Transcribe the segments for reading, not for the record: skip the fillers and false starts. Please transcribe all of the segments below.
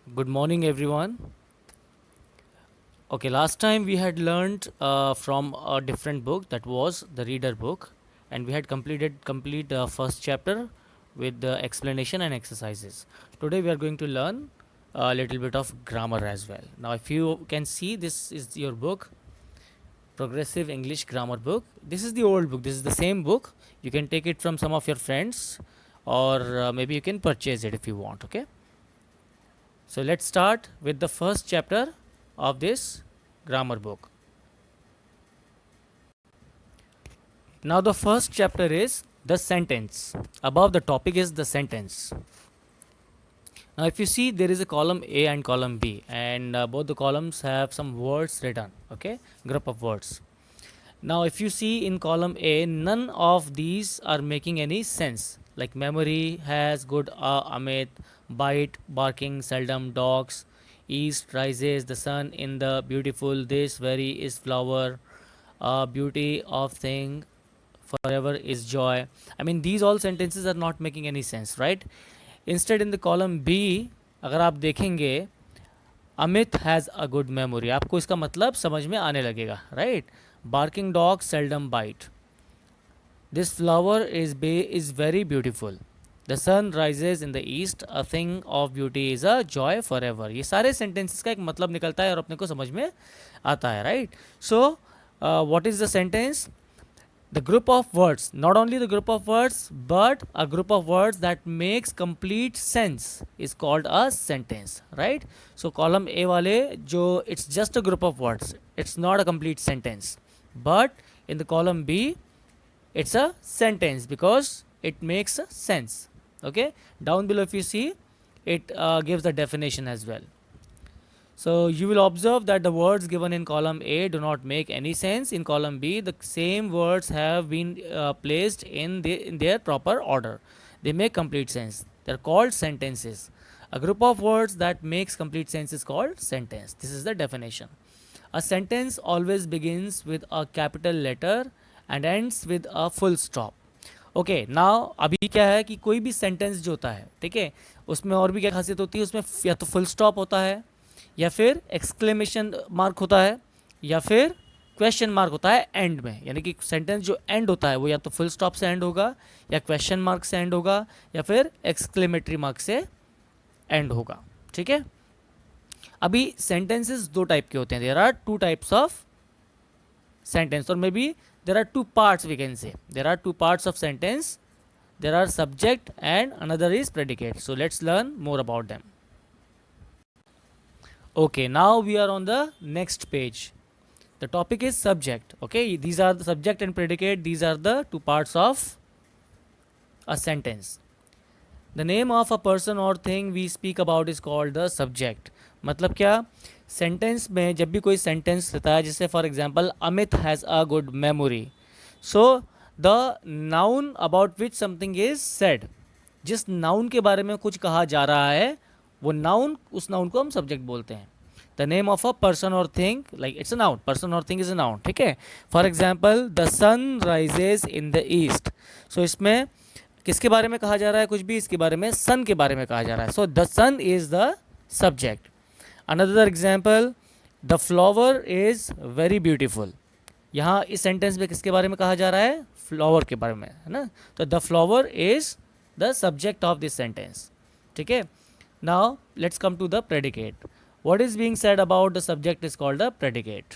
Good morning, everyone. Okay, last time we had learned from a different book, that was the reader book, and we had completed complete first chapter with the explanation and exercises. Today we are going to learn a little bit of grammar as well. Now, if you can see, this is your book, Progressive English Grammar Book. This is the old book. This is the same book. You can take it from some of your friends, or maybe you can purchase it if you want. Okay. So let's start with the first chapter of this grammar book. Now the first chapter is the sentence. Above the topic is the sentence. Now if you see, there is a column A and column B, and both the columns have some words written, okay, group of words. Now if you see in column A, none of these are making any sense. Like memory has good Amit, bite, barking, seldom, dogs, east rises the sun in the beautiful, this very is flower, beauty of thing, forever is joy. I mean, these all sentences are not making any sense, right? Instead, in the column B, अगर आप देखेंगे, Amit has a good memory, आपको इसका मतलब समझ में आने लगेगा, right? Barking dog seldom bite, this flower is very beautiful, the sun rises in the east, a thing of beauty is a joy for ever. ये सारे सेंटेंसेस का एक मतलब निकलता है और अपने को समझ में आता है, right? So what is the sentence? The group of words, not only the group of words but a group of words that makes complete sense is called a sentence, right? So column A wale jo, it's just a group of words, it's not a complete sentence. But in the column B, it's a sentence because it makes sense. Okay, down below if you see, it gives the definition as well. So you will observe that the words given in column A do not make any sense. In column B, the same words have been placed in their proper order. They make complete sense. They are called sentences. A group of words that makes complete sense is called sentence. This is the definition. A sentence always begins with a capital letter and ends with a full stop. Okay, now अभी क्या है कि कोई भी sentence जो होता है, ठीक है, उसमें और भी क्या खासियत होती है, उसमें या तो फुल स्टॉप होता है, या फिर एक्सक्लेमेशन मार्क होता है, या फिर क्वेश्चन मार्क होता है एंड में. यानी कि सेंटेंस जो एंड होता है वो या तो फुल स्टॉप से एंड होगा, या क्वेश्चन मार्क से एंड होगा, या फिर एक्सक्लेमेटरी मार्क से एंड होगा. ठीक है, अभी सेंटेंसेस दो टाइप के होते हैं. There are two types of sentence, और maybe there are two parts, we can say there are two parts of sentence. There are subject and another is predicate. So let's learn more about them. Okay, now we are on the next page. The topic is subject. Okay, these are the subject and predicate. These are the two parts of a sentence. The name of a person or thing we speak about is called the subject. मतलब क्या, sentence में जब भी कोई sentence रहता है, जैसे for example Amit has a good memory, so the noun about which something is said, जिस नाउन के बारे में कुछ कहा जा रहा है, वो नाउन, उस नाउन को हम सब्जेक्ट बोलते हैं. The name of a person और thing, like it's a noun, person और थिंग इज अ नाउन. ठीक है, for example the sun rises in the east. So इसमें किसके बारे में कहा जा रहा है, कुछ भी, इसके बारे में, सन के बारे में कहा जा रहा है. So the sun is the subject. Another example, the flower is very beautiful. यहाँ इस सेंटेंस में किसके बारे में कहा जा रहा है, फ्लावर के बारे में, है ना. तो the flower is the subject of this sentence. ठीक है, now let's come to the predicate. What is being said about the subject is called the predicate.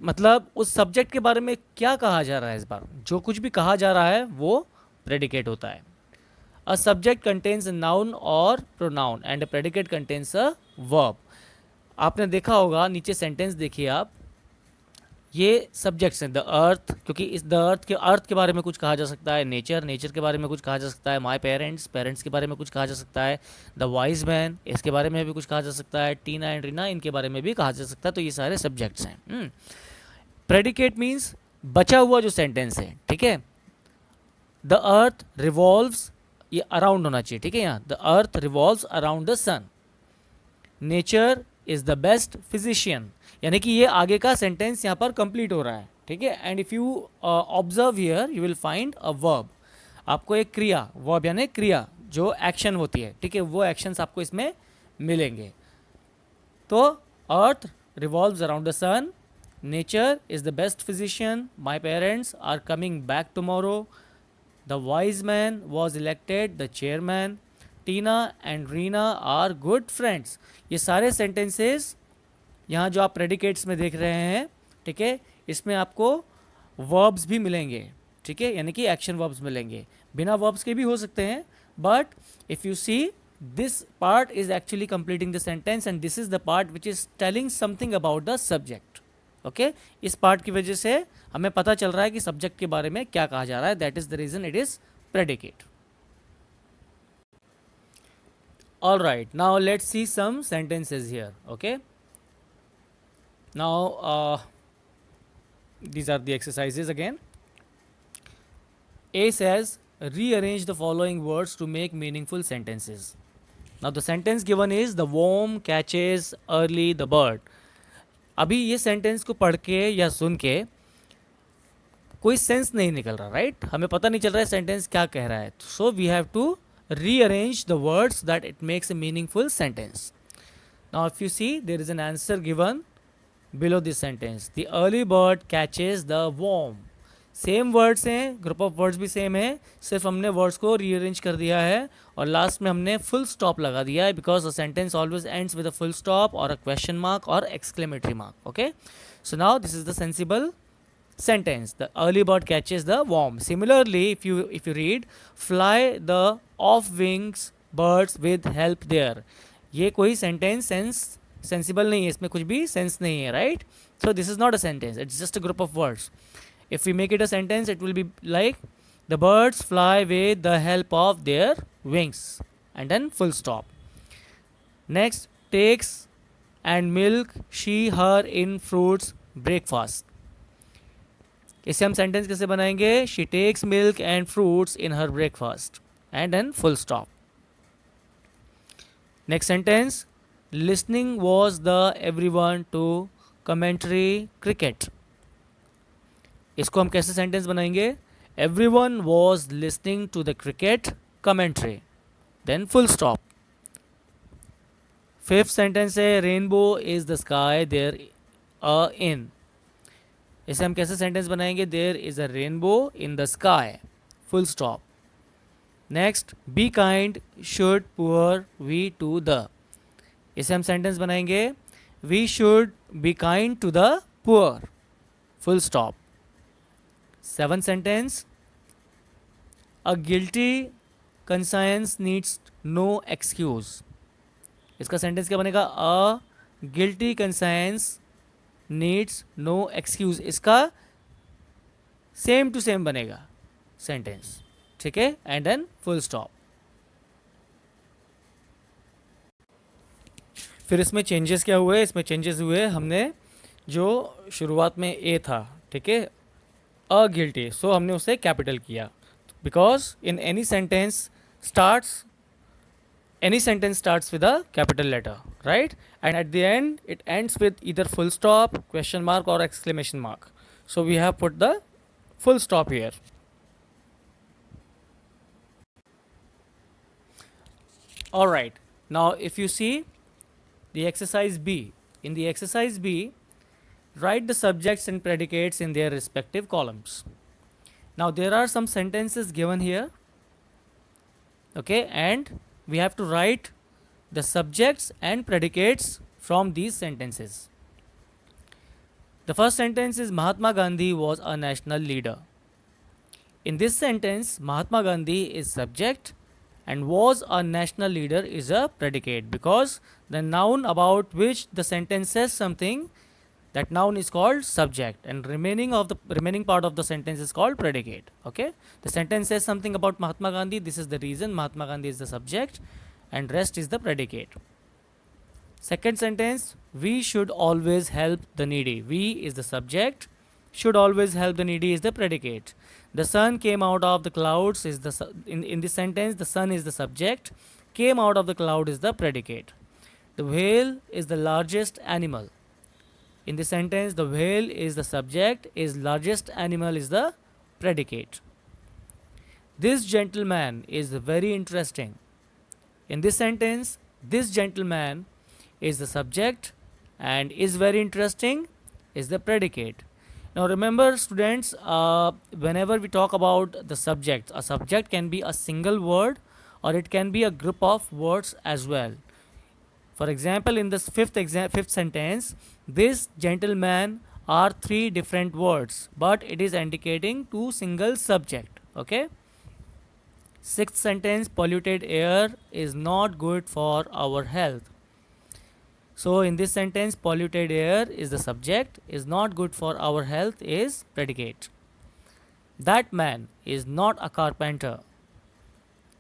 मतलब उस सब्जेक्ट के बारे में क्या कहा जा रहा है, इस बार जो कुछ भी कहा जा रहा है वो प्रेडिकेट होता है. A subject contains a noun और pronoun and a predicate contains a verb. आपने देखा होगा, नीचे सेंटेंस देखिए आप, ये सब्जेक्ट्स हैं. द अर्थ, क्योंकि इस द अर्थ के बारे में कुछ कहा जा सकता है. नेचर के बारे में कुछ कहा जा सकता है. माई पेरेंट्स के बारे में कुछ कहा जा सकता है. द वाइज मैन, इसके बारे में भी कुछ कहा जा सकता है. टीना एंड रीना, इनके बारे में भी कहा जा सकता है. तो ये सारे सब्जेक्ट्स हैं. प्रेडिकेट मीन्स बचा हुआ जो सेंटेंस है. ठीक है, द अर्थ रिवॉल्व्स, ये अराउंड होना चाहिए. ठीक है, यहाँ the earth revolves around the sun. Nature is the best physician, यानी कि ये आगे का सेंटेंस यहाँ पर कंप्लीट हो रहा है. ठीक है, and if you observe here you will find a verb. आपको एक क्रिया, वर्ब यानी क्रिया जो एक्शन होती है, ठीक है, वो एक्शंस आपको इसमें मिलेंगे। तो earth revolves around the sun, nature is the best physician, my parents are coming back tomorrow, the wise man was elected the chairman, Tina and Reena are good friends. ये सारे सेंटेंसेस यहाँ जो आप प्रेडिकेट्स में देख रहे हैं, ठीक है, इसमें आपको वर्ब्स भी मिलेंगे, ठीक है, यानी कि एक्शन वर्ब्स मिलेंगे। बिना वर्ब्स के भी हो सकते हैं, but if you see this part is actually completing the sentence and this is the part which is telling something about the subject. Okay, इस पार्ट की वजह से हमें पता चल रहा है कि सब्जेक्ट के बारे में क्या कहा जा रहा है। That is the reason it is predicate. All right, now let's see some sentences here. Okay, now these are the exercises again. A says rearrange the following words to make meaningful sentences. Now the sentence given is the worm catches early the bird. अभी ये sentence को पढ़ के या सुन के कोई sense नहीं निकल रहा, राइट? हमें पता नहीं चल रहा है सेंटेंस क्या कह रहा है। So we have to rearrange the words that it makes a meaningful sentence. Now if you see, there is an answer given below this sentence. The early bird catches the worm. Same words हैं, group of words भी same है, सिर्फ हमने words को rearrange कर दिया है और लास्ट में हमने फुल स्टॉप लगा दिया है, because the sentence always ends with a full stop और अ क्वेश्चन मार्क और exclamatory mark. Okay, so now this is the sensible sentence. The early bird catches the worm. Similarly, if you read fly the off wings birds with help there, ये कोई sentence sensible नहीं है, इसमें कुछ भी sense नहीं है, right? So this is not a sentence, it's just a group of words. If we make it a sentence, it will be like the birds fly with the help of their wings and then full stop. Next, takes and milk she her in fruits breakfast. इसे हम sentence कैसे बनाएंगे? She takes milk and fruits in her breakfast and then full stop. Next sentence, listening was the everyone to commentary cricket. इसको हम कैसे sentence बनाएंगे? Everyone was listening to the cricket commentary then full stop. Fifth sentence है, rainbow is the sky there a in. इसे हम कैसे sentence बनाएंगे? There is a rainbow in the sky full stop. Next, be kind should poor we to the. इसे हम sentence बनाएंगे we should be kind to the poor full stop. Seven sentence, a guilty conscience needs no excuse. इसका sentence क्या बनेगा? A guilty conscience needs no excuse. इसका same to same बनेगा sentence, ठीक है, एंड देन फुल स्टॉप. फिर इसमें changes क्या हुए? इसमें चेंजेस हुए, हमने जो शुरुआत में ए था, ठीक है, अ गिल्टी, सो हमने उसे कैपिटल किया, because in any sentence starts with a capital letter, right? And at the end it ends with either full stop, question mark or exclamation mark. So we have put the full stop here. All right, now if you see the exercise B, in the exercise B, write the subjects and predicates in their respective columns. Now there are some sentences given here, okay, and we have to write the subjects and predicates from these sentences. The first sentence is Mahatma Gandhi was a national leader. In this sentence, Mahatma Gandhi is subject and was a national leader is a predicate, because the noun about which the sentence says something, that noun is called subject, and remaining part of the sentence is called predicate. Okay, the sentence says something about Mahatma Gandhi, this is the reason Mahatma Gandhi is the subject and rest is the predicate. Second sentence, we should always help the needy. We is the subject, should always help the needy is the predicate. The sun came out of the clouds is the in this sentence the sun is the subject, came out of the cloud is the predicate. The whale is the largest animal. In this sentence, the whale is the subject, is largest animal is the predicate. This gentleman is very interesting. In this sentence, This gentleman is the subject and is very interesting is the predicate. Now remember students, whenever we talk about the subject, a subject can be a single word or it can be a group of words as well. For example, in this fifth sentence, this gentleman are three different words, but it is indicating two single subject. Okay. Sixth sentence, polluted air is not good for our health. So in this sentence, polluted air is the subject, is not good for our health is predicate. That man is not a carpenter.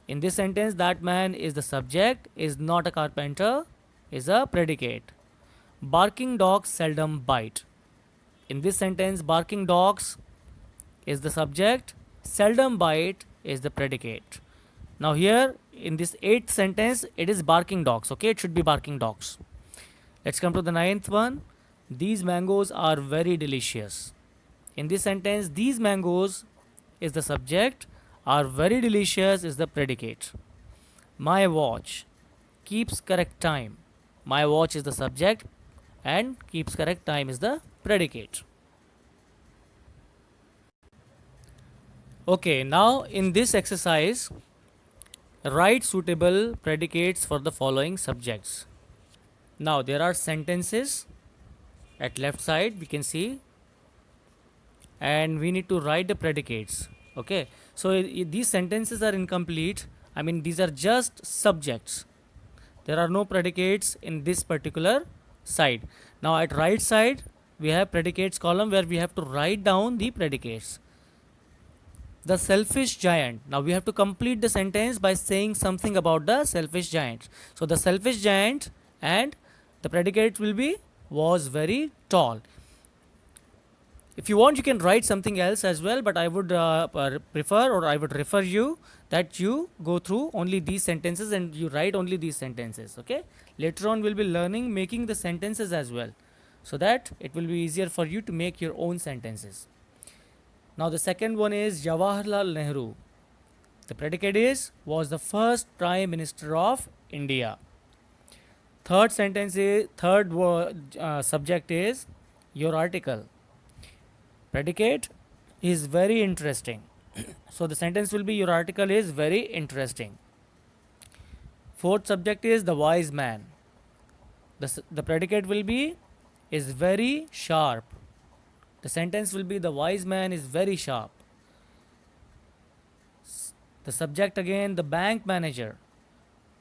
In this sentence, that man is the subject, is not a carpenter is a predicate. Barking dogs seldom bite. In this sentence, barking dogs is the subject, seldom bite is the predicate. Now here in this eighth sentence, it is barking dogs. Okay, it should be barking dogs. Let's come to the ninth one. These mangoes are very delicious. In this sentence, these mangoes is the subject, are very delicious is the predicate. My watch keeps correct time. My watch is the subject and keeps correct time is the predicate. Okay, now in this exercise, write suitable predicates for the following subjects. Now there are sentences at left side we can see, and we need to write the predicates. Okay, so these sentences are incomplete. I mean, these are just subjects. There are no predicates in this particular side. Now at right side we have predicates column where we have to write down the predicates. The selfish giant. Now we have to complete the sentence by saying something about the selfish giant. So the selfish giant, and the predicate will be was very tall. If you want, you can write something else as well, but I would prefer, or I would refer you that you go through only these sentences and you write only these sentences. Okay, later on we'll be learning making the sentences as well, so that it will be easier for you to make your own sentences. Now the second one is Jawaharlal Nehru. The predicate is was the first Prime Minister of India. Third sentence is subject is your article. Predicate is very interesting. So the sentence will be your article is very interesting. Fourth subject is the wise man. The predicate will be is very sharp. The sentence will be the wise man is very sharp. The subject again the bank manager.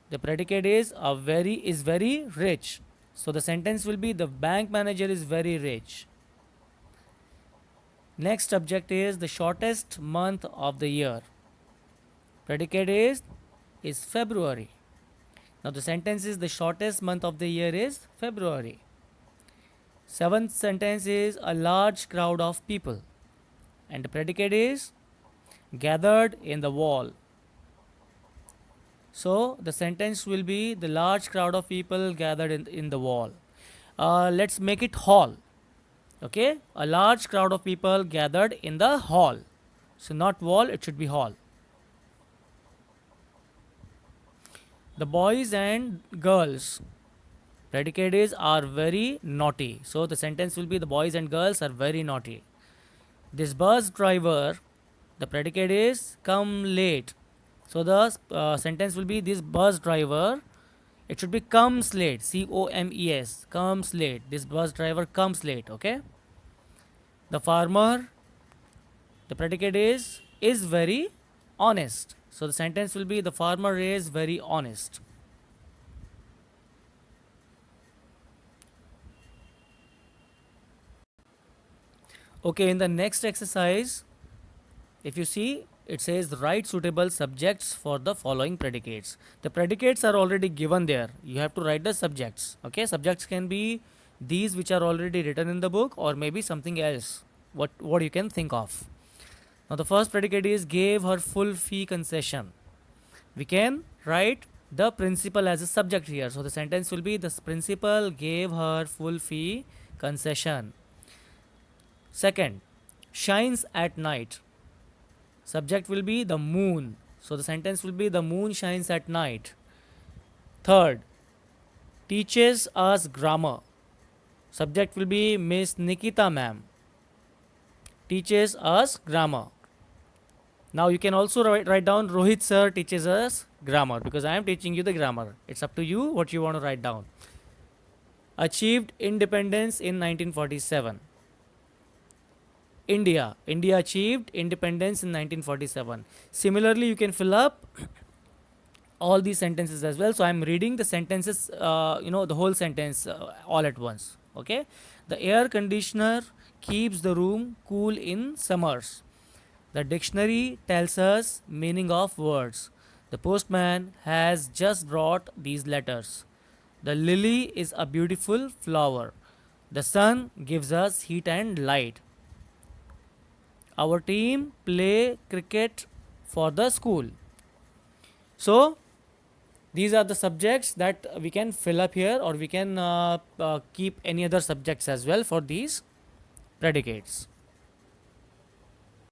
The predicate is very rich. So the sentence will be the bank manager is very rich. Next subject is the shortest month of the year. Predicate is February. Now the sentence is the shortest month of the year is February. Seventh sentence is a large crowd of people, and the predicate is gathered in the wall. So the sentence will be the large crowd of people gathered in the wall. Let's make it hall. Okay, a large crowd of people gathered in the hall. So not wall, it should be hall. The boys and girls, predicate is are very naughty. So the sentence will be the boys and girls are very naughty. This bus driver, the predicate is come late. So the sentence will be this bus driver, it should be comes late, COMES, comes late. This bus driver comes late. Okay. The farmer, the predicate is very honest. So the sentence will be the farmer is very honest. Okay, in the next exercise, if you see, it says write suitable subjects for the following predicates. The predicates are already given there. You have to write the subjects. Okay, subjects can be these which are already written in the book, or maybe something else. What you can think of. Now the first predicate is gave her full fee concession. We can write the principal as a subject here. So the sentence will be the principal gave her full fee concession. Second, shines at night. Subject will be the moon. So the sentence will be the moon shines at night. Third, teaches us grammar. Subject will be Miss Nikita ma'am. Teaches us grammar. Now you can also write down Rohit sir teaches us grammar, because I am teaching you the grammar. It's up to you what you want to write down. Achieved independence in 1947. India achieved independence in 1947. Similarly, you can fill up all these sentences as well. So I'm reading the sentences, the whole sentence all at once. Okay. The air conditioner keeps the room cool in summers. The dictionary tells us meaning of words. The postman has just brought these letters. The lily is a beautiful flower. The sun gives us heat and light. Our team play cricket for the school. So these are the subjects that we can fill up here, or we can keep any other subjects as well for these predicates.